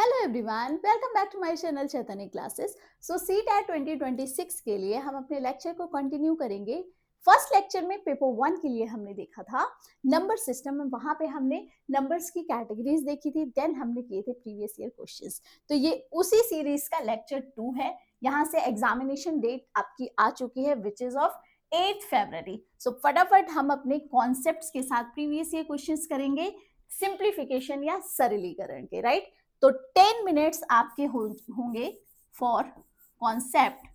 Hello everyone, welcome back to my channel Chaitanya classes. So CTET 2026 के लिए हम अपने लेक्चर को कंटिन्यू करेंगे। फर्स्ट लेक्चर में पेपर 1 के लिए हमने देखा था नंबर सिस्टम में, वहां पे हमने नंबर्स की कैटेगरीज देखी थी, देन हमने किए थे प्रीवियस ईयर क्वेश्चंस। तो ये उसी सीरीज का लेक्चर 2 है। यहाँ से एग्जामिनेशन डेट आपकी आ चुकी है विच इज ऑफ 8 फरवरी। सो फटाफट हम अपने कॉन्सेप्ट्स के साथ प्रीवियस ईयर क्वेश्चंस करेंगे, सिंप्लीफिकेशन या सरलीकरण के, राइट। तो 10 मिनट्स आपके होंगे for concept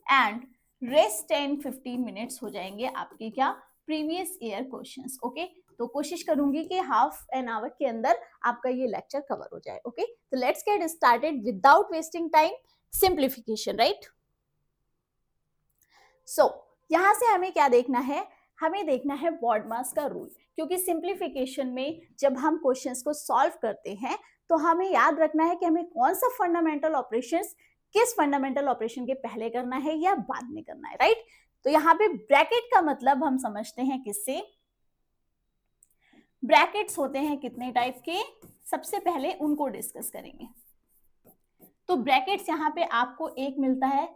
and rest 10-15 minutes हो जाएंगे आपके क्या प्रीवियस ईयर क्वेश्चंस। ओके, तो कोशिश करूंगी कि हाफ एन आवर के अंदर आपका ये लेक्चर कवर हो जाए। ओके, तो let's get started without wasting time. Simplification, right. So यहां से हमें क्या देखना है, हमें देखना है BODMAS का रूल, क्योंकि सिंप्लीफिकेशन में जब हम क्वेश्चंस को सॉल्व करते हैं तो हमें याद रखना है कि हमें कौन सा फंडामेंटल ऑपरेशंस किस फंडामेंटल ऑपरेशन के पहले करना है या बाद में करना है, राइट। तो यहाँ पे ब्रैकेट का मतलब हम समझते हैं किससे, ब्रैकेट्स होते हैं कितने टाइप के, सबसे पहले उनको डिस्कस करेंगे। तो ब्रैकेट्स यहाँ पे आपको एक मिलता है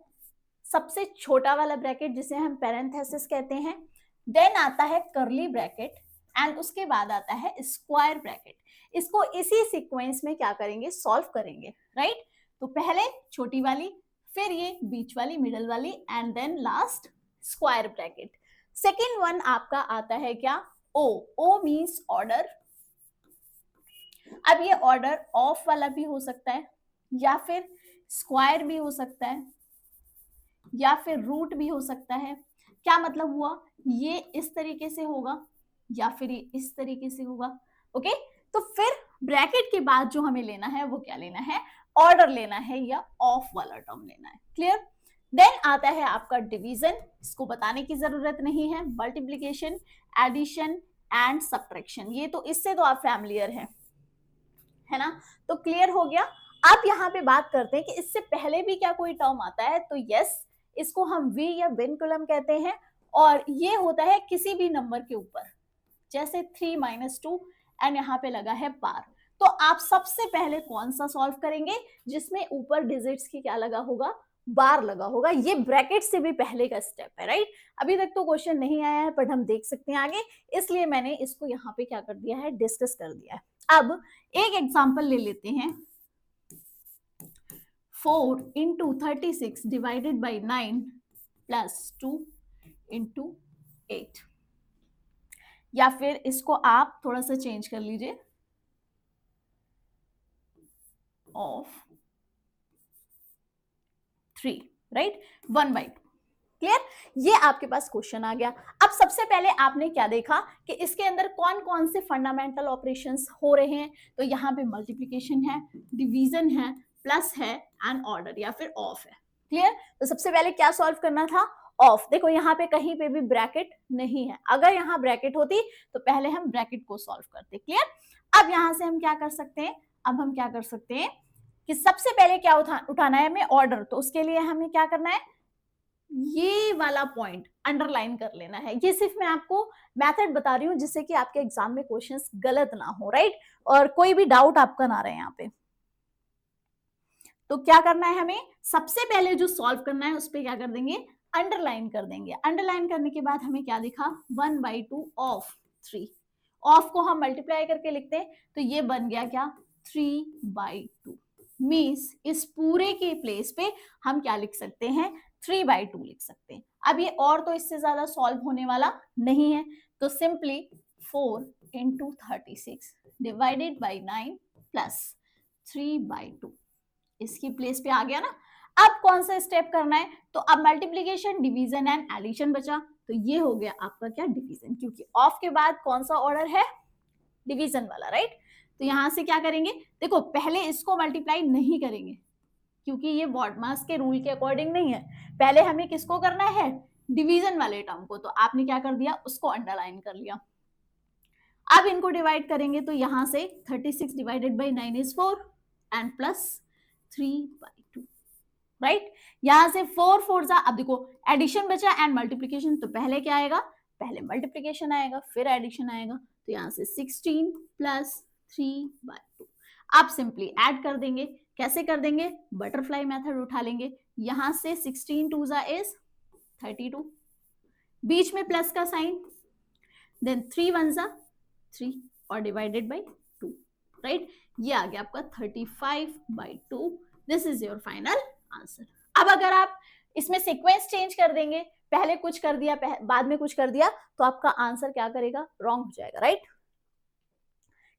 सबसे छोटा वाला ब्रैकेट जिसे हम पैरेंथेसिस कहते हैं, देन आता है कर्ली ब्रैकेट एंड उसके बाद आता है स्क्वायर ब्रैकेट। इसको इसी सीक्वेंस में क्या करेंगे, सॉल्व करेंगे, राइट। तो पहले छोटी वाली, फिर ये बीच वाली, मिडल वाली and then last square bracket. Second one आपका आता है क्या, ओ। ओ मीन्स ऑर्डर। अब ये ऑर्डर ऑफ वाला भी हो सकता है या फिर स्क्वायर भी हो सकता है या फिर रूट भी हो सकता है। क्या मतलब हुआ, ये इस तरीके से होगा या फिर ये इस तरीके से होगा। ओके, तो फिर ब्रैकेट के बाद जो हमें लेना है वो क्या लेना है, ऑर्डर लेना है या ऑफ वाला टर्म लेना है। क्लियर। देन आता है आपका डिवीजन, इसको बताने की जरूरत नहीं है, मल्टीप्लीकेशन, एडिशन एंड सब्ट्रैक्शन। ये तो इससे तो आप फैमिलियर हैं, है ना। तो क्लियर हो गया। अब यहाँ पे बात करते हैं कि इससे पहले भी क्या कोई टर्म आता है, तो यस, इसको हम वी या विनकुलम कहते हैं और ये होता है किसी भी नंबर के ऊपर, जैसे 3-2 एंड यहाँ पे लगा है बार। तो आप सबसे पहले कौन सा सॉल्व करेंगे, जिसमें ऊपर डिजिट्स की क्या लगा होगा, बार लगा होगा। ये ब्रैकेट से भी पहले का स्टेप है, राइट। अभी तक तो क्वेश्चन नहीं आया है बट हम देख सकते हैं आगे, इसलिए मैंने इसको यहाँ पे क्या कर दिया है, डिस्कस कर दिया है। अब एक एग्जांपल ले लेते हैं, 4 into 36 divided by 9 plus 2 into 8, या फिर इसको आप थोड़ा सा चेंज कर लीजिए, ऑफ 3, राइट, 1/2। क्लियर, ये आपके पास क्वेश्चन आ गया। अब सबसे पहले आपने क्या देखा कि इसके अंदर कौन कौन से फंडामेंटल ऑपरेशंस हो रहे हैं, तो यहाँ पे मल्टीप्लिकेशन है, डिवीजन है, प्लस है एंड ऑर्डर या फिर ऑफ है। क्लियर, तो सबसे पहले क्या सॉल्व करना था, ऑफ। देखो यहाँ पे कहीं पे भी ब्रैकेट नहीं है, अगर यहाँ ब्रैकेट होती तो पहले हम ब्रैकेट को सॉल्व करते। क्लियर। अब यहाँ से हम क्या कर सकते हैं, अब हम क्या कर सकते हैं कि सबसे पहले क्या उठाना है हमें, ऑर्डर। तो उसके लिए हमें क्या करना है, ये वाला पॉइंट अंडरलाइन कर लेना है। ये सिर्फ मैं आपको मेथड बता रही हूँ जिससे कि आपके एग्जाम में क्वेश्चंस गलत ना हो, राइट, और कोई भी डाउट आपका ना रहे यहाँ पे। तो क्या करना है हमें, सबसे पहले जो सॉल्व करना है उस पर क्या कर देंगे, अंडरलाइन कर देंगे। अंडरलाइन करने के बाद हमें क्या दिखा, 1/2 ऑफ 3। ऑफ को हम मल्टीप्लाई करके लिखते हैं तो ये बन गया क्या, 3/2। मीन्स इस पूरे के प्लेस पे हम क्या लिख सकते हैं, 3/2 लिख सकते हैं। अब ये और तो इससे ज्यादा सॉल्व होने वाला नहीं है, तो simply 4 into 36 divided by 9 plus 3/2 इसकी प्लेस पे आ गया ना। अब कौन सा स्टेप करना है, तो अब मल्टीप्लीकेशन, डिवीजन एंड एडिशन बचा, तो ये हो गया आपका क्या, डिवीजन, क्योंकि ऑफ के बाद कौन सा ऑर्डर है, डिवीजन वाला, राइट। तो यहां से क्या करेंगे, देखो पहले इसको मल्टीप्लाई नहीं करेंगे क्योंकि ये BODMAS के रूल के अकॉर्डिंग नहीं है, पहले हमें किसको करना है, डिवीजन वाले टर्म को। तो आपने क्या कर दिया, उसको अंडरलाइन कर लिया। अब इनको डिवाइड करेंगे तो यहां से 36 divided by 9 is 4 and plus 3/2, right. यहां से 4 4 जा, अब देखो एडिशन बचा एंड मल्टीप्लीकेशन, तो पहले क्या आएगा, पहले मल्टीप्लीकेशन आएगा फिर एडिशन आएगा। तो यहां से 16 प्लस 3/2। आप सिंपली ऐड कर देंगे। कैसे कर देंगे? बटरफ्लाई मेथड उठा लेंगे। यहां से 16 2 इज 32, बीच में प्लस का साइन, देन 3 1 3 और डिवाइडेड बाई 2, राइट? ये आ गया आपका 35/2। This is your final answer. अब अगर आप इसमें सीक्वेंस चेंज कर देंगे, पहले कुछ कर दिया बाद में कुछ कर दिया, तो आपका आंसर क्या करेगा? रॉन्ग हो जाएगा, राइट?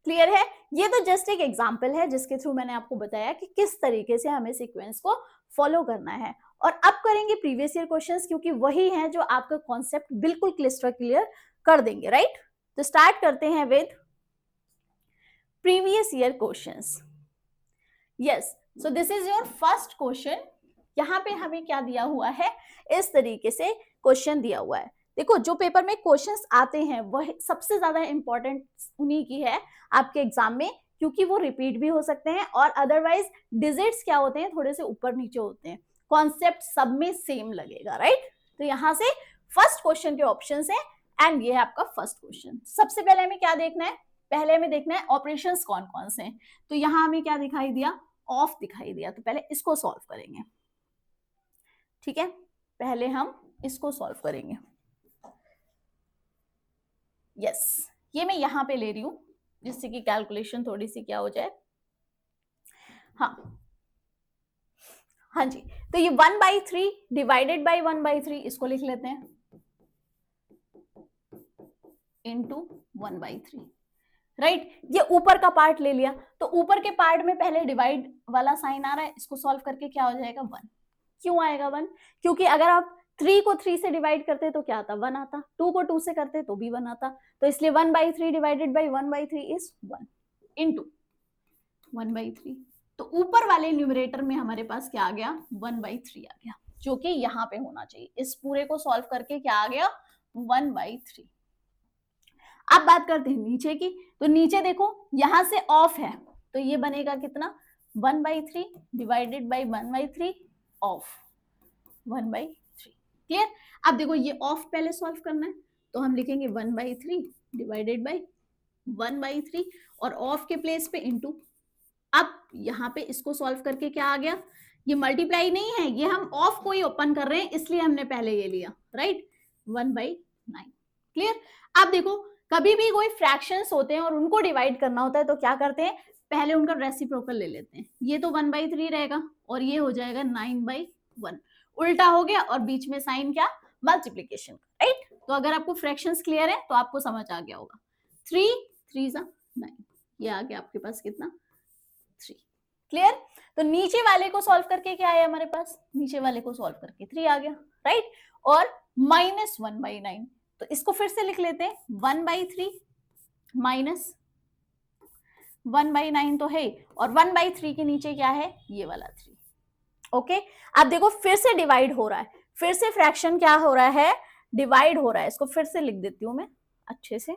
क्लियर है? ये तो जस्ट एक एग्जाम्पल है जिसके थ्रू मैंने आपको बताया कि किस तरीके से हमें सीक्वेंस को फॉलो करना है। और अब करेंगे प्रीवियस ईयर क्वेश्चंस, क्योंकि वही हैं जो आपका कॉन्सेप्ट बिल्कुल क्लिस्टर क्लियर कर देंगे, राइट? तो स्टार्ट करते हैं with previous year questions. Yes, so this is your first question. यहाँ पे हमें क्या दिया हुआ है? इस तरीके से क्वेश्चन दिया हुआ है। देखो, जो पेपर में क्वेश्चंस आते हैं वह सबसे ज्यादा इंपॉर्टेंट उन्हीं की है आपके एग्जाम में, क्योंकि वो रिपीट भी हो सकते हैं और अदरवाइज डिजिट्स क्या होते हैं, थोड़े से ऊपर नीचे होते हैं, कॉन्सेप्ट सब में सेम लगेगा, राइट? तो यहाँ से फर्स्ट क्वेश्चन के ऑप्शंस हैं एंड ये है आपका फर्स्ट क्वेश्चन। सबसे पहले हमें क्या देखना है? पहले हमें देखना है ऑपरेशंस कौन कौन से हैं। तो यहाँ हमें क्या दिखाई दिया? ऑफ दिखाई दिया। तो पहले इसको सॉल्व करेंगे, ठीक है? पहले हम इसको सॉल्व करेंगे। यस, ये मैं यहां पे ले रही हूं जिससे कि कैलकुलेशन थोड़ी सी क्या हो जाए। हाँ जी, तो ये 1/3 डिवाइडेड बाई 1/3 इसको लिख लेते हैं इनटू 1/3, राइट? ये ऊपर का पार्ट ले लिया, तो ऊपर के पार्ट में पहले डिवाइड वाला साइन आ रहा है, इसको सॉल्व करके क्या हो जाएगा? 1। क्यों आएगा 1? क्योंकि अगर आप 3 को 3 से डिवाइड करते तो क्या आता? 1 आता। 2 को 2 से करते तो भी 1 आता। तो इसलिए 1/3 डिवाइडेड बाई 1/3 इज 1 इनटू 1/3। तो ऊपर वाले न्यूमरेटर में हमारे पास क्या आ गया? 1/3 आ गया, जो कि यहाँ पे होना चाहिए। इस पूरे को सॉल्व करके क्या आ गया? 1/3। अब बात करते हैं नीचे की। तो नीचे देखो, यहां से ऑफ है, तो ये बनेगा कितना? 1/3 डिवाइडेड बाई 1/3 ऑफ 1/3। क्लियर? अब देखो, ये ऑफ पहले सॉल्व करना है, तो हम लिखेंगे 1/3 डिवाइडेड बाई 1/3 और ऑफ के प्लेस पे इनटू। अब यहाँ पे इसको सॉल्व करके क्या आ गया? ये मल्टीप्लाई नहीं है, ये हम ऑफ को ही ओपन कर रहे हैं, इसलिए हमने पहले ये लिया, राइट? 1/9। क्लियर? अब देखो, कभी भी कोई फ्रैक्शंस होते हैं और उनको डिवाइड करना होता है तो क्या करते हैं? पहले उनका रेसिप्रोकल ले लेते हैं। ये तो 1/3 रहेगा और ये हो जाएगा 9/1। उल्टा हो गया और बीच में साइन क्या? Multiplication, right? तो अगर आपको फ्रैक्शंस क्लियर है तो आपको समझ आ गया होगा। 3 3 9, ये आ गया आपके पास कितना? 3। क्लियर? तो नीचे वाले को सॉल्व करके क्या आया हमारे पास? नीचे वाले को सॉल्व करके 3 आ गया, राइट? और -1/9, तो इसको फिर से लिख लेते हैं। 1/3 माइनस 1/9 तो है, और 1/3 के नीचे क्या है? ये वाला 3। ओके, अब देखो फिर से डिवाइड हो रहा है, फिर से फ्रैक्शन क्या हो रहा है? डिवाइड हो रहा है। इसको फिर से लिख देती हूं मैं अच्छे से।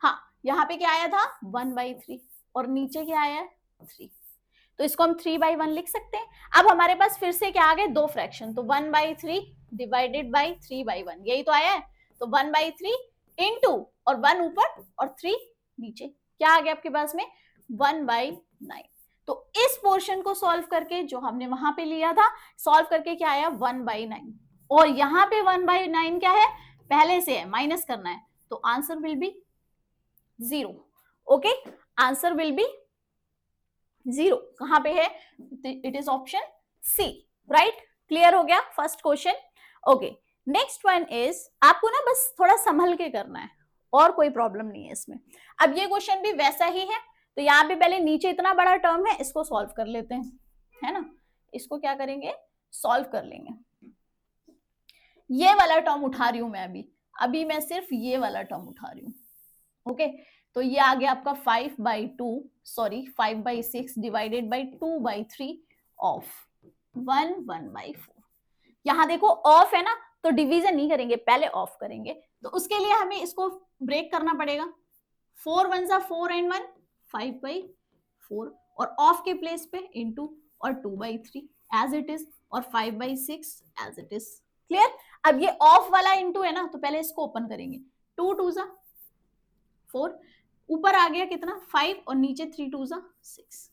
हाँ, यहाँ पे क्या आया था? 1/3 और नीचे क्या आया है? 3। तो इसको हम 3/1 लिख सकते हैं। अब हमारे पास फिर से क्या आ गए? दो फ्रैक्शन, तो 1/3 डिवाइडेड बाई 3/1, यही तो आया है। तो 1/3 इनटू और 1 ऊपर और 3 नीचे, क्या आ गया आपके पास में? 1/9। तो इस पोर्शन को सॉल्व करके जो हमने वहां पे लिया था, सॉल्व करके क्या आया? 1/9। और यहाँ पे 1/9 क्या है? पहले से है, माइनस करना है, तो answer will be 0। Okay, answer will be 0। कहां पे है? It is option C, right? Clear हो गया first question? Okay, next one is, आपको ना बस थोड़ा संभल के करना है और कोई प्रॉब्लम नहीं है इसमें। अब ये क्वेश्चन भी वैसा ही है, तो यहाँ पे पहले नीचे इतना बड़ा टर्म है, इसको सॉल्व कर लेते हैं, है ना? इसको क्या करेंगे? सॉल्व कर लेंगे। ये वाला टर्म उठा रही हूं मैं अभी मैं सिर्फ ये वाला टर्म उठा रही हूँ। ओके, तो ये आ गया आपका 5/6 डिवाइडेड बाई 2/3 ऑफ 1/4। यहां देखो ऑफ है ना, तो डिवीजन नहीं करेंगे, पहले ऑफ करेंगे। तो उसके लिए हमें इसको ब्रेक करना पड़ेगा। 4 1 4 एंड 1 5/4 और ऑफ के प्लेस पे इनटू और 2/3 एज इट इज और 5/6 एज इट इज। क्लियर? अब ये ऑफ वाला इनटू है ना, तो पहले इसको ओपन करेंगे। 2 2 4, ऊपर आ गया कितना 5 और नीचे 3 2 6।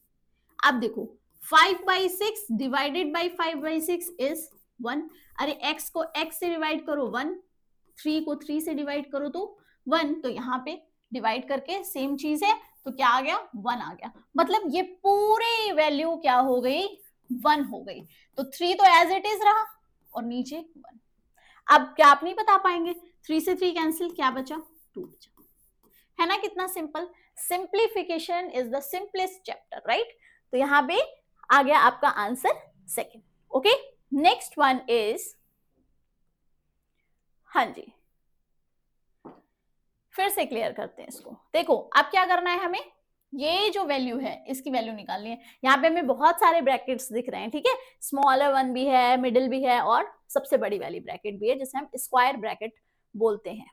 अब देखो 5/6 डिवाइडेड बाई 5/6 इज 1। अरे x को x से डिवाइड करो 1, 3 को 3 से डिवाइड करो तो 1, तो यहाँ पे डिवाइड करके सेम चीज है, तो क्या आ गया 1 आ गया। मतलब ये पूरी वैल्यू क्या हो गई 1 हो गई। तो 3 तो एज इट इज रहा और नीचे 1। अब क्या आप नहीं बता पाएंगे, 3 से 3 कैंसिल, क्या बचा 2 बचा, है ना कितना simple. Simplification is the simplest chapter, right. तो यहाँ पे आ गया आपका answer second. Okay, next one is, हाँ जी फिर से क्लियर करते हैं इसको। देखो अब क्या करना है हमें, ये जो वैल्यू है इसकी वैल्यू निकालनी है। यहाँ पे हमें बहुत सारे ब्रैकेट्स दिख रहे हैं, ठीक है, स्मॉलर वन भी है, मिडिल भी है और सबसे बड़ी वाली ब्रैकेट भी है जिसे हम स्क्वायर ब्रैकेट बोलते हैं।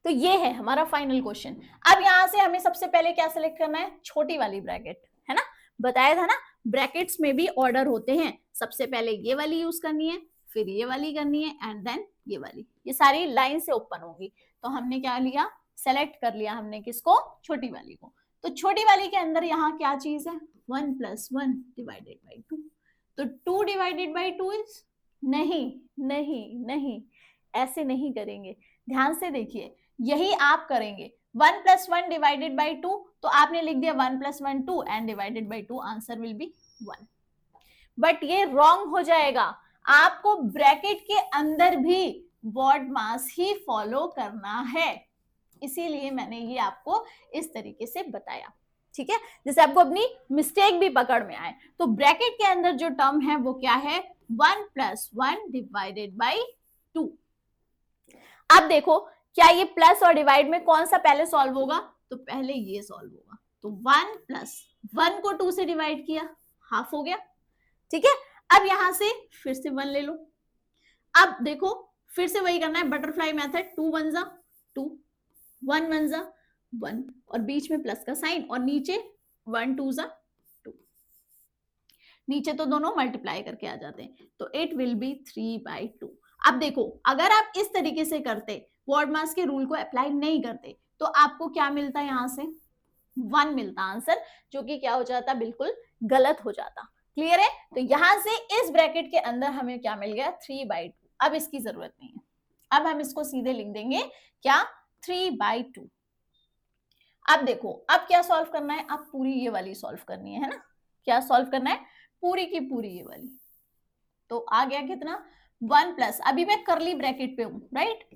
तो ये है हमारा फाइनल क्वेश्चन। अब यहां से हमें सबसे पहले क्या सिलेक्ट करना है, छोटी वाली ब्रैकेट, है ना, बताया था ना ब्रैकेट्स में भी ऑर्डर होते हैं। सबसे पहले ये वाली यूज करनी है, फिर ये वाली करनी है एंड देन ये वाली, ये सारी लाइन से ओपन होगी। तो हमने क्या लिया, सेलेक्ट कर लिया हमने किसको, छोटी वाली को। तो छोटी वाली के अंदर यहाँ क्या चीज है 1 + 1 डिवाइडेड बाई 2। तो 2 डिवाइडेड बाई 2 इज, नहीं नहीं नहीं, ऐसे नहीं करेंगे, ध्यान से देखिए, यही आप करेंगे 1 + 1 डिवाइडेड बाई 2। तो आपने लिख दिया 1 + 1 2 and divided by 2, answer will B 1। But ये रॉन्ग हो जाएगा, आपको ब्रैकेट के अंदर भी वर्ड मास ही फॉलो करना है, इसीलिए मैंने ये आपको इस तरीके से बताया, ठीक है, जैसे आपको अपनी मिस्टेक भी पकड़ में आए। तो ब्रैकेट के अंदर जो टर्म है वो क्या है 1 + 1 डिवाइडेड बाई 2। अब देखो क्या ये प्लस और डिवाइड में कौन सा पहले सॉल्व होगा, तो पहले ये सॉल्व होगा। तो 1 + 1 को 2 से डिवाइड किया, हाफ हो गया, ठीक है। अब यहां से फिर से 1 ले लो। अब देखो फिर से वही करना है, बटरफ्लाई मेथड, 2 1 = 2, 1 1 = 1 और बीच में प्लस का साइन और नीचे 1 2 = 2, नीचे तो दोनों मल्टीप्लाई करके आ जाते हैं। तो इट विल बी 3/2। अब देखो अगर आप इस तरीके से करते, वर्ड मास के रूल को अप्लाई नहीं करते, तो आपको क्या मिलता है, यहां से 1 मिलता आंसर, जो कि क्या हो जाता, बिल्कुल गलत हो जाता। क्लियर है। तो यहां से इस ब्रैकेट के अंदर हमें क्या मिल गया 3/2। अब इसकी जरूरत नहीं है, अब हम इसको सीधे लिख देंगे क्या 3/2। अब देखो अब क्या सॉल्व करना है, अब पूरी ये वाली सॉल्व करनी है ना, क्या सॉल्व करना है, पूरी की पूरी ये वाली। तो आ गया कितना 1 प्लस, अभी मैं करली ब्रैकेट पे हूं, राइट,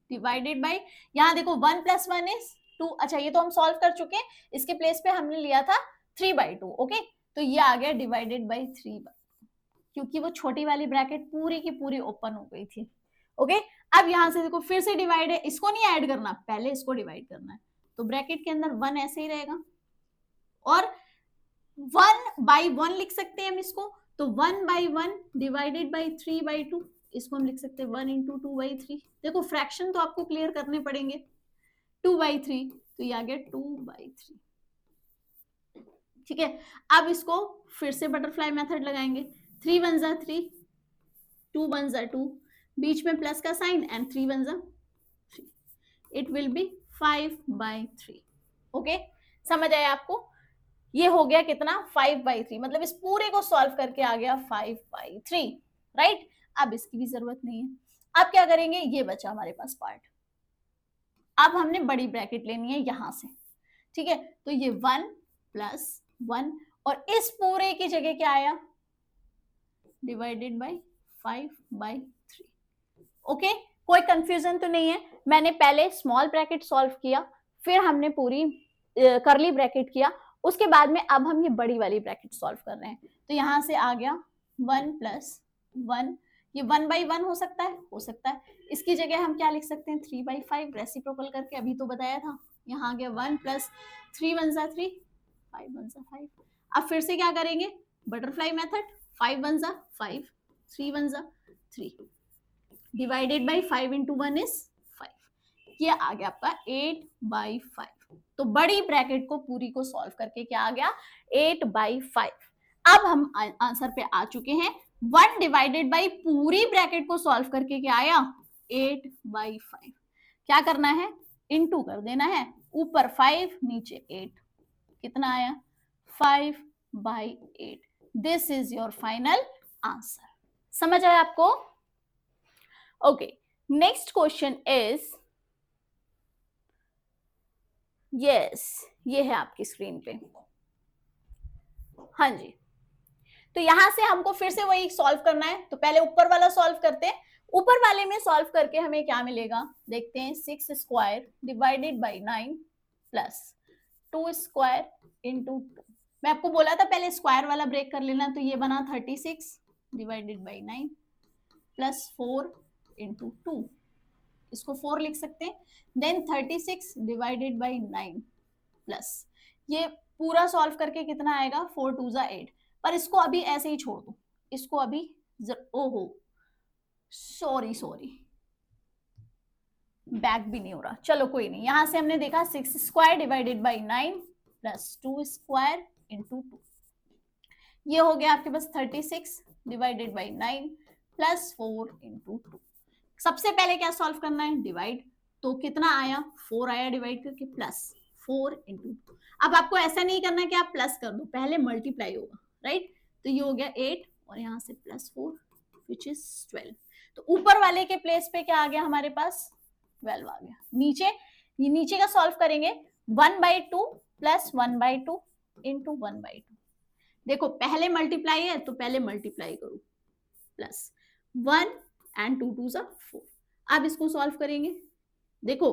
डिवाइडेड बाई, यहां देखो 1 + 1 = 2। अच्छा ये तो हम सॉल्व कर चुके हैं, इसके प्लेस पे हमने लिया था 3/2। ओके, तो ये आ गया डिवाइडेड बाई 3, क्योंकि वो छोटी वाली ब्रैकेट पूरी की पूरी ओपन हो गई थी। ओके, अब यहां से देखो फिर से डिवाइड है, इसको नहीं ऐड करना, पहले इसको डिवाइड करना है। तो ब्रैकेट के अंदर 1 ऐसे ही रहेगा और 1/1 लिख सकते हैं हम इसको। तो 1/1 डिवाइडेड बाई 3/2, इसको हम लिख सकते हैं 1 × 2/3। देखो फ्रैक्शन तो आपको क्लियर करने पड़ेंगे, 2/3, तो ये आ गया 2/3, ठीक है। अब इसको फिर से बटरफ्लाई मेथड लगाएंगे, 3 1 = 3, 2 1 = 2, बीच में प्लस का sign and 3 1 = 3, it will be 5/3। Okay, समझ आया आपको, ये हो गया कितना 5/3, मतलब इस पूरे को सॉल्व करके आ गया 5/3, राइट। अब इसकी भी जरूरत नहीं है। अब क्या करेंगे, ये बचा हमारे पास पार्ट, अब हमने बड़ी ब्रैकेट लेनी है यहां से, ठीक है। तो ये 1 + 1 और इस पूरे की जगह क्या आया डिवाइडेड बाई 5/3। ओके, कोई कंफ्यूजन तो नहीं है। मैंने पहले स्मॉल ब्रैकेट सॉल्व किया, फिर हमने पूरी करली ब्रैकेट किया, उसके बाद में अब हम ये बड़ी वाली ब्रैकेट सॉल्व कर रहे हैं। तो यहां से आ गया 1 + 1, ये 1/1 हो सकता है, हो सकता है। इसकी जगह हम क्या लिख सकते हैं 3/5 रेसिप्रोकल करके, अभी तो बताया था। यहाँ आ गया 1 + 3 1 = 3, 5 1 = 5। अब फिर से क्या करेंगे, बटरफ्लाई मेथड, 5 1 = 5, 3 1 = 3, डिवाइडेड बाई 5 × 1 = 5, ये आ गया आपका 8/5। तो बड़ी ब्रैकेट को पूरी को सॉल्व करके क्या आ गया 8/5। अब हम आंसर पे आ चुके हैं, 1 डिवाइडेड बाई पूरी ब्रैकेट को सॉल्व करके क्या आया 8/5। क्या करना है, इनटू कर देना है, ऊपर 5 नीचे 8, कितना आया 5/8। This is your final answer. समझ आया आपको? Okay, next question is, yes ये है आपकी स्क्रीन पे। हाँ जी, तो यहां से हमको फिर से वही सॉल्व करना है, तो पहले ऊपर वाला सॉल्व करते हैं। ऊपर वाले में सॉल्व करके हमें क्या मिलेगा देखते हैं, 6 square divided by 9 plus 2 square into 2। मैं आपको बोला था पहले स्क्वायर वाला ब्रेक कर लेना, तो ये बना 36 डिवाइडेड बाई 9 प्लस 4 इंटू 2, इसको 4 लिख सकते हैं। देन 36 डिवाइडेड बाई 9 प्लस, ये पूरा सॉल्व करके कितना आएगा 4 2 जा 8, पर इसको अभी ऐसे ही छोड़ दो, इसको अभी ओहो सॉरी बैक भी नहीं हो रहा, चलो कोई नहीं। यहां से हमने देखा 6 square divided by 9 plus 2 square into 2, ये हो गया आपके पास 36 डिवाइडेड बाई 9 प्लस 4 इंटू 2। सबसे पहले क्या सॉल्व करना है, डिवाइड, तो कितना आया 4 आया डिवाइड करके, प्लस 4 इंटू 2। अब आपको ऐसा नहीं करना कि आप प्लस कर दो, पहले मल्टीप्लाई होगा, राइट? तो ये हो गया 8 और यहाँ से प्लस 4 विच इज 12। तो ऊपर वाले के प्लेस पे क्या आ गया हमारे पास 12 आ गया। नीचे, ये नीचे का सॉल्व करेंगे 1/2 प्लस 1/2 इंटू 1/2। देखो पहले मल्टीप्लाई है तो पहले मल्टीप्लाई करो, प्लस 1 एंड 2 2 4। अब इसको सॉल्व करेंगे, देखो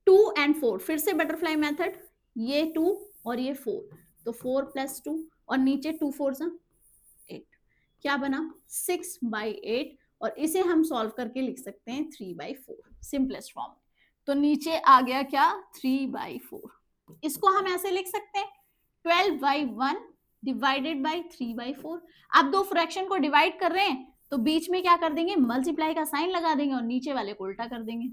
2 and 4, फिर से बटरफ्लाई मेथड, ये 2 और ये 4, तो 4 प्लस 2 और नीचे 2 4 8, क्या बना 6/8, और इसे हम सॉल्व करके लिख सकते हैं 3/4 सिंपलेस्ट फॉर्म। तो नीचे आ गया क्या 3/4। इसको हम ऐसे लिख सकते हैं 12/1 डिवाइडेड बाई 3/4। आप दो फ्रैक्शन को डिवाइड कर रहे हैं तो बीच में क्या कर देंगे, मल्टीप्लाई का साइन लगा देंगे और नीचे वाले को उल्टा कर देंगे।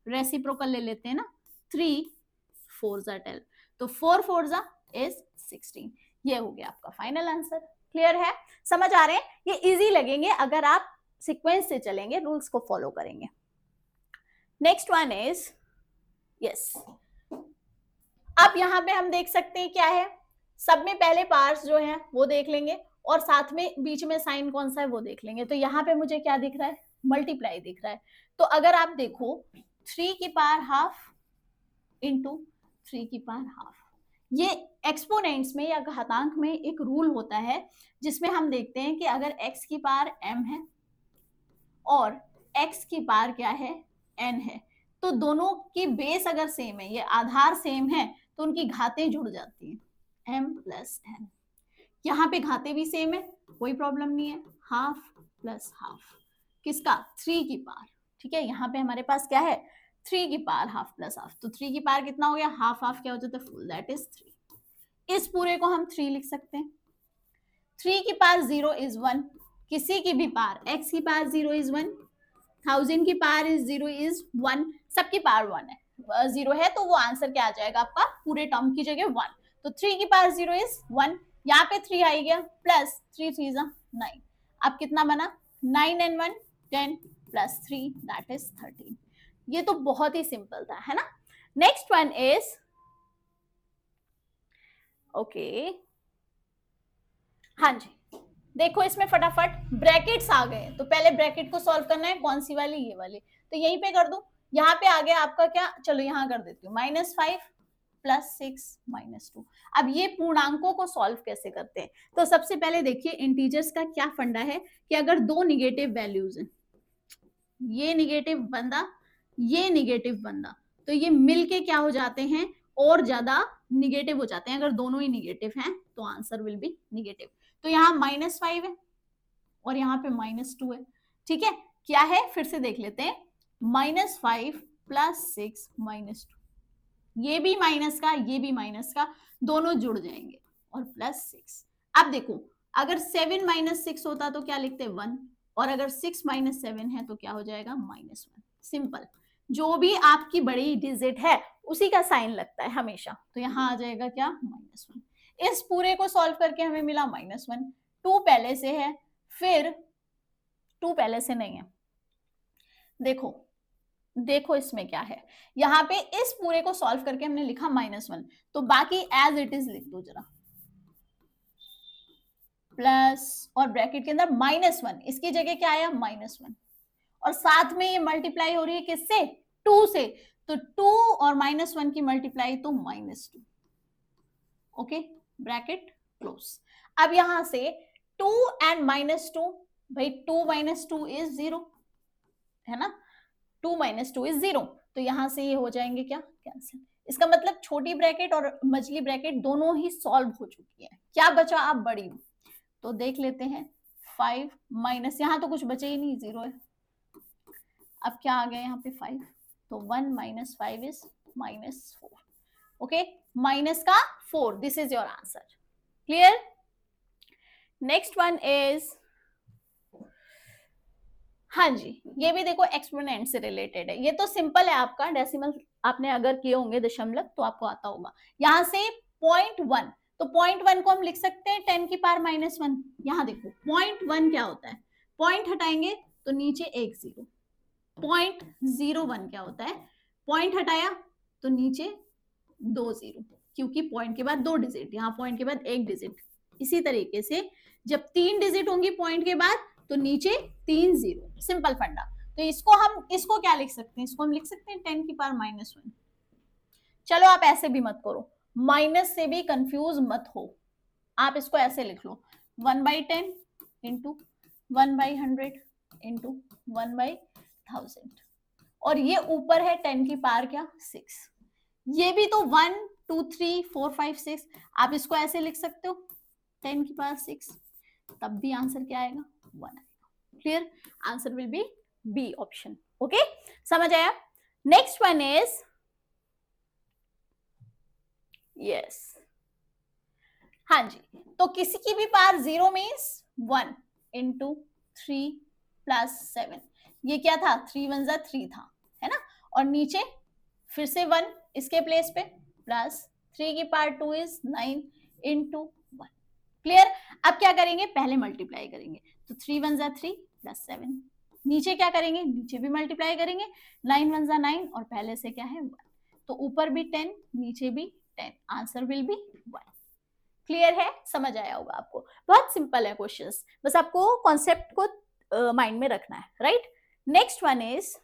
रेसिप्रोकल ले लेते हैं ना, 3 4 जा 12, तो 4 4 जा इज 16। ये हो गया आपका फाइनल आंसर। क्लियर है? समझ आ रहे हैं? ये इजी लगेंगे अगर आप सीक्वेंस से चलेंगे, रूल्स को फॉलो करेंगे। नेक्स्ट वन इज, यस, अब यहां पे हम देख सकते हैं क्या है, सब में पहले पार्ट्स जो है वो देख लेंगे और साथ में बीच में साइन कौन सा है वो देख लेंगे। तो यहाँ पे मुझे क्या दिख रहा है, मल्टीप्लाई दिख रहा है। तो अगर आप देखो 3 की पावर हाफ इंटू 3 की पावर हाफ, ये एक्सपोनेंट्स में या घातांक में एक रूल होता है जिसमें हम देखते हैं कि अगर x की पावर m है और x की पावर क्या है n है, तो दोनों की बेस अगर सेम है, ये आधार सेम है, तो उनकी घातें जुड़ जाती हैं m प्लस n। यहाँ पे घातें भी सेम है, कोई प्रॉब्लम नहीं है, हाफ प्लस हाफ, किसका 3 की पावर, ठीक है। यहाँ पे हमारे पास क्या है 3 की पावर हाफ प्लस हाफ, तो 3 की पावर कितना हो गया, हाफ हाफ क्या हो जाता है फुल, दैट इज 3। इस पूरे को हम 3 लिख सकते हैं। 3 की पावर 0 इज 1, किसी की भी पावर, x की पावर 0 इज 1, 1000 की पावर इज 0 इज 1, सबकी पावर 1 है, 0 है, तो वो आंसर क्या आ जाएगा आपका, पूरे टर्म की जगह 1। तो 3 की पावर 0 इज 1, यहाँ पे 3 आ गया, प्लस 3 3 9, अब कितना बना 9 and 1 10 प्लस 3 दैट इज 13। ये तो बहुत ही सिंपल था, है ना। नेक्स्ट वन इज, ओके, हाँ जी, देखो इसमें फटाफट ब्रैकेट्स आ गए, तो पहले ब्रैकेट को सॉल्व करना है, कौन सी वाली, ये वाली, तो यहीं पे कर दो। यहाँ पे आ गया आपका क्या, चलो यहाँ कर देती हूँ -5 प्लस 6 -2। अब ये पूर्णांकों को सॉल्व कैसे करते हैं, तो सबसे पहले देखिए इंटीजर्स का क्या फंडा है कि अगर दो निगेटिव वैल्यूज हैं, ये निगेटिव बंदा, ये निगेटिव बंदा, तो ये मिलके क्या हो जाते हैं, और ज्यादा निगेटिव हो जाते हैं। अगर दोनों ही निगेटिव हैं तो आंसर विल बी निगेटिव। तो यहाँ -5 है और यहाँ पे -2 है, ठीक है। क्या है फिर से देख लेते हैं, -5 प्लस 6 -2, ये भी माइनस का, ये भी माइनस का, दोनों जुड़ जाएंगे और प्लस 6। अब देखो अगर 7 - 6 होता तो क्या लिखते 1, और अगर 6 - 7 है तो क्या हो जाएगा -1। सिंपल, जो भी आपकी बड़ी डिजिट है उसी का साइन लगता है हमेशा, तो यहाँ आ जाएगा क्या -1। इस पूरे को सॉल्व करके हमें मिला -1, 2 पहले से है, फिर 2 पहले से नहीं है, देखो देखो इसमें क्या है, यहाँ पे इस पूरे को सॉल्व करके हमने लिखा -1, तो बाकी एज इट इज लिख दो जरा, प्लस और ब्रैकेट के अंदर -1, इसकी जगह क्या आया -1, और साथ में ये मल्टीप्लाई हो रही है किससे, 2 से, तो 2 और -1 की मल्टीप्लाई तो -2, ओके, ब्रैकेट क्लोज। अब यहां से 2 एंड -2, भाई 2 - 2 इज 0, है ना, 2 - 2 इज 0, तो यहां से ये हो जाएंगे क्या, कैंसिल। इसका मतलब छोटी ब्रैकेट और मझली ब्रैकेट दोनों ही सॉल्व हो चुकी है, क्या बचा अब बड़ी, तो देख लेते हैं 5 माइनस, यहां तो कुछ बचे ही नहीं, 0 है, अब क्या आ गया यहाँ पे 5, तो 1 - 5 इज -4, ओके, माइनस का 4, this is your answer, clear. Next one is, हाँ जी, ये भी देखो एक्सपोनेंट से रिलेटेड है, ये तो सिंपल है आपका, डेसिमल आपने अगर किए होंगे दशमलव तो आपको आता होगा। यहाँ से 0.1, तो 0.1 को हम लिख सकते हैं 10 की पावर -1, यहाँ देखो 0.1 क्या होता है, पॉइंट हटाएंगे तो नीचे एक 0, 0.01 क्या होता है, पॉइंट हटाया तो नीचे 2 0, क्योंकि पॉइंट के बाद 2 डिजिट, यहाँ पॉइंट के बाद 1 डिजिट, इसी तरीके से जब 3 डिजिट होंगी पॉइंट के बाद तो नीचे 3 0, सिंपल फंडा। तो इसको क्या लिख सकते हैं, इसको हम लिख सकते हैं 10 की पावर -1। चलो आप ऐसे भी मत करो, माइनस से भी कंफ्यूज मत हो, आप इसको ऐसे लिख लो 1/10 इंटू 1/100 इंटू 1/1000, और ये ऊपर है 10 की पावर क्या 6, ये भी तो 1 2 3 4 5 6, आप इसको ऐसे लिख सकते हो 10 की पावर 6, तब भी आंसर क्या आएगा 1 आएगा, clear, answer will be B option, okay, समझ आया। नेक्स्ट वन इज, यस, हाँ जी, तो किसी की भी पावर 0 मीन्स 1 इंटू 3 प्लस 7, ये क्या था 3 1 3 था, है ना, और नीचे फिर से 1 इसके प्लेस पे, प्लस 3 की पावर 2 इज 9 इंटू 1, क्लियर। अब क्या करेंगे, पहले मल्टीप्लाई करेंगे, तो 3 1 3 प्लस 7, नीचे क्या करेंगे, नीचे भी मल्टीप्लाई करेंगे, 9 1 9, और पहले से क्या है 1, तो ऊपर भी 10 नीचे भी 10, आंसर विल बी 1, क्लियर है, समझ आया होगा आपको, बहुत सिंपल है क्वेश्चंस, बस आपको कॉन्सेप्ट को माइंड में रखना है, राइट। नेक्स्ट वन इज,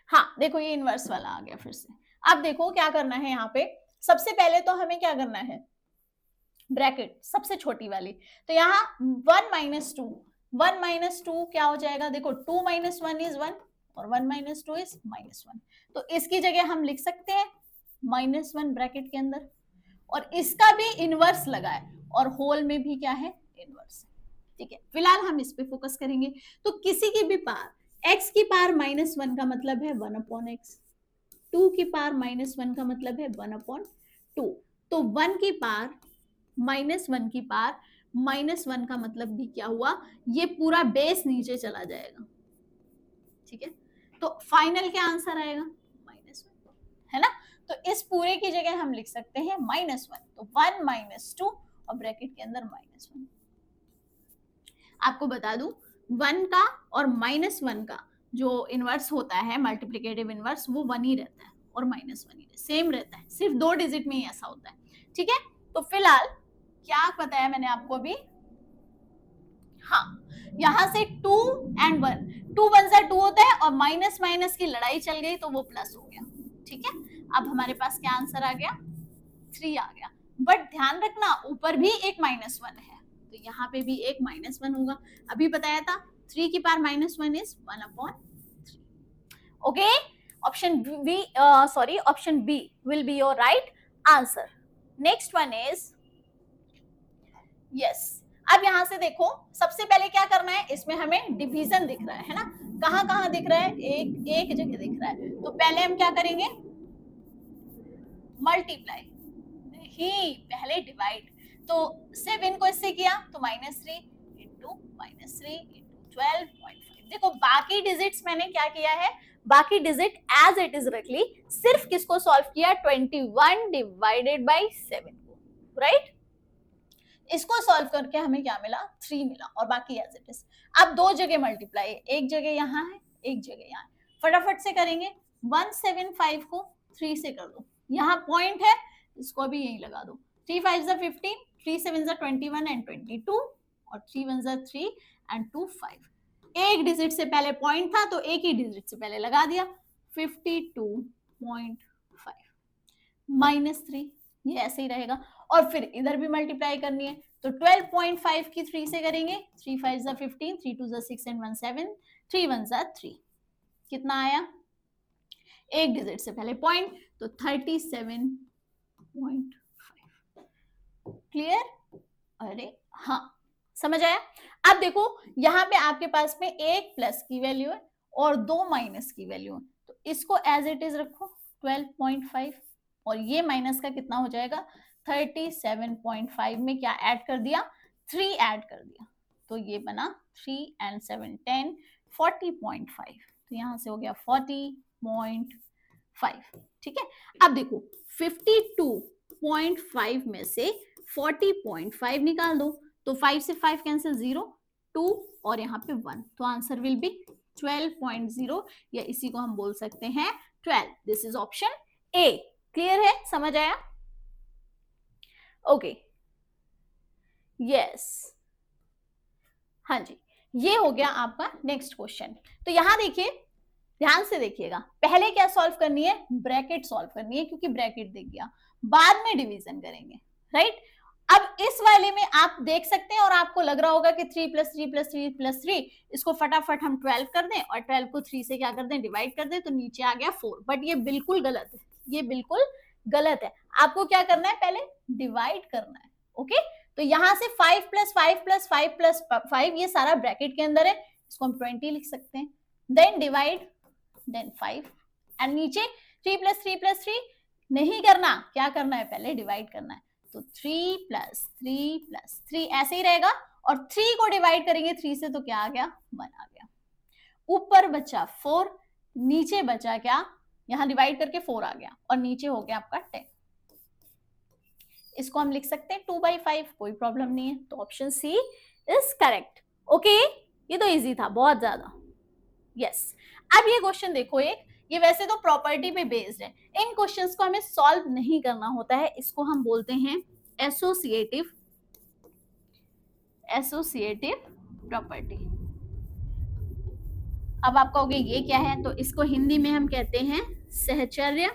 हाँ देखो ये इनवर्स वाला आ गया फिर से। अब देखो क्या करना है, यहाँ पे सबसे पहले तो हमें क्या करना है, ब्रैकेट सबसे छोटी वाली, तो यहाँ 1 - 2, 1 - 2 क्या हो जाएगा, देखो 2 - 1 इज 1 और 1 - 2 इज -1, तो इसकी जगह हम लिख सकते हैं -1 ब्रैकेट के अंदर, और इसका भी इनवर्स लगा है, और होल में भी क्या है इनवर्स, ठीक है। फिलहाल हम इस पे फोकस करेंगे, तो किसी की भी पावर x की पावर -1 का मतलब है 1/x, 2 की पावर -1 का मतलब है 1/2, तो 1 की पावर -1 की पावर -1 का मतलब भी क्या हुआ, ये पूरा बेस नीचे चला जाएगा, ठीक है, तो फाइनल क्या आंसर आएगा -1, है ना, तो इस पूरे की जगह हम लिख सकते हैं -1, तो 1 - 2 और ब्रैकेट के अंदर -1। आपको बता दूं 1 का और -1 का जो इनवर्स होता है, मल्टीप्लिकेटिव इनवर्स, वो 1 ही रहता है और -1 ही सेम रहता है, सिर्फ 2 डिजिट में ही ऐसा होता है, ठीक है। तो फिलहाल क्या बताया मैंने आपको अभी, हाँ यहां से 2 एंड 1, 2 1 2 होता है, और माइनस माइनस की लड़ाई चल गई तो वो प्लस हो गया, ठीक है। अब हमारे पास क्या आंसर आ गया, 3 आ गया, बट ध्यान रखना ऊपर भी एक -1 है, तो यहाँ पे भी एक -1 होगा, अभी बताया था 3 की power -1 is 1/3, okay. Option B, sorry option B will be your right answer. Next one is, yes, अब यहां से देखो सबसे पहले क्या करना है, इसमें हमें डिवीजन दिख रहा है ना, कहां कहां दिख रहा है, एक जगह दिख रहा है, तो पहले हम क्या करेंगे, मल्टीप्लाई नहीं, पहले डिवाइड, तो 7 को इससे किया तो -3 इंटू -3 इंटू 12.5, देखो बाकी डिजिट्स मैंने क्या किया है, बाकी डिजिट एज इट इज रख ली, सिर्फ किसको सॉल्व किया, 21 डिवाइडेड बाई 7 को, राइट। इसको सॉल्व करके हमें क्या मिला, 3 मिला, और बाकी एज इट इज। अब 2 जगह मल्टीप्लाई, एक जगह यहाँ है एक जगह यहाँ, फटाफट से करेंगे, 175 को 3 से कर दो, यहाँ पॉइंट है, इसको भी यही लगा दो, 3 5 15, 3 7 21 एंड 22, और 3 1 3 एंड 2 5। एक डिजिट से पहले पॉइंट था तो एक ही डिजिट से पहले लगा दिया, 52.5 -3, ये ऐसे ही रहेगा। और फिर इधर भी मल्टीप्लाई करनी है, तो 12.5 की 3 से करेंगे, 3 5 15, 3 2 6 एंड 1 7, 3 1 3, कितना आया, एक डिजिट से पहले पॉइंट, तो 37.5। क्लियर? अरे हाँ, समझ आया। अब देखो यहाँ पे आपके पास में एक प्लस की वैल्यू है और दो माइनस की वैल्यू है, तो इसको एज इट इज रखो 12.5, और ये माइनस का कितना हो जाएगा, 37.5 में क्या ऐड कर दिया, 3 ऐड कर दिया, तो ये बना 3 and 7 10, 40.5, तो यहां से हो गया 40.5। ठीक है, अब देखो 52.5 में से 40.5 निकाल दो, तो 5 से 5 कैंसिल, 0 2 और यहाँ पे 1, तो आंसर विल बी 12.0, या इसी को हम बोल सकते हैं 12। This is option A. Clear है, समझ आया? ओके, यस, हाँ जी, ये हो गया आपका नेक्स्ट क्वेश्चन। तो यहां देखिए, ध्यान से देखिएगा, पहले क्या सॉल्व करनी है, ब्रैकेट सॉल्व करनी है, क्योंकि ब्रैकेट दिख गया, बाद में डिवीजन करेंगे, राइट। अब इस वाले में आप देख सकते हैं और आपको लग रहा होगा कि 3 + 3 + 3 + 3, इसको फटाफट हम 12 कर दें और 12 को 3 से क्या कर दें, डिवाइड कर दें, तो नीचे आ गया 4। बट ये बिल्कुल गलत है, ये बिल्कुल गलत है। आपको क्या करना है, पहले डिवाइड करना है। ओके, तो यहां से 5 + 5 + 5 + 5, ये सारा ब्रैकेट के अंदर है, इसको हम 20 लिख सकते हैं, देन डिवाइड, देन 5, एंड नीचे 3 + 3 + 3 नहीं करना, क्या करना है, पहले डिवाइड करना है, तो 3 + 3 + 3 ऐसे ही रहेगा, और 3 को डिवाइड करेंगे 3 से, तो क्या आ गया, 1 आ गया। ऊपर बचा 4, नीचे बचा क्या, यहां डिवाइड करके 4 आ गया, और नीचे हो गया आपका 10। इसको हम लिख सकते हैं 2/5, कोई प्रॉब्लम नहीं है, तो option C is correct. Okay, ये तो इजी था बहुत ज्यादा। यस, अब ये क्वेश्चन देखो, एक ये वैसे तो प्रॉपर्टी पे बेस्ड है, इन क्वेश्चंस को हमें सॉल्व नहीं करना होता है, इसको हम बोलते हैं एसोसिएटिव प्रॉपर्टी। अब आप कहोगे ये क्या है, तो इसको हिंदी में हम कहते हैं सहचर्य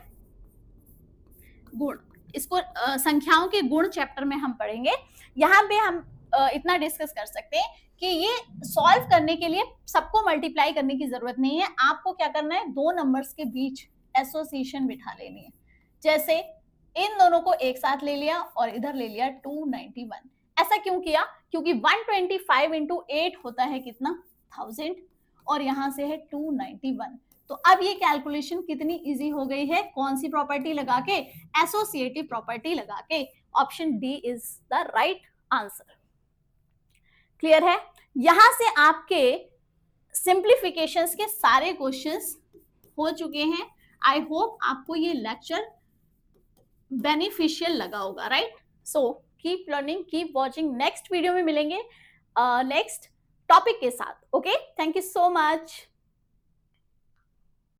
गुण। इसको संख्याओं के गुण चैप्टर में हम पढ़ेंगे। यहाँ पे हम इतना डिस्कस कर सकते हैं कि ये सॉल्व करने के लिए सबको मल्टीप्लाई करने की जरूरत नहीं है, आपको क्या करना है, दो नंबर्स के बीच एसोसिएशन बिठा लेनी है। जैसे इन दोनों को एक साथ ले लिया और इधर ले लिया 291। ऐसा क्यों किया, क्योंकि 125 × 8 होता है कितना, 1000, और यहां से है 291। तो अब ये कैलकुलेशन कितनी इजी हो गई है, कौन सी प्रॉपर्टी लगा के, एसोसिएटिव प्रॉपर्टी लगा के। Option D is the right answer. Clear है? यहां से आपके सिंप्लीफिकेशंस के सारे क्वेश्चंस हो चुके हैं। आई होप आपको ये लेक्चर बेनिफिशियल लगा होगा, right? So keep learning, keep watching. Next video में मिलेंगे नेक्स्ट टॉपिक के साथ। Okay, thank you so much.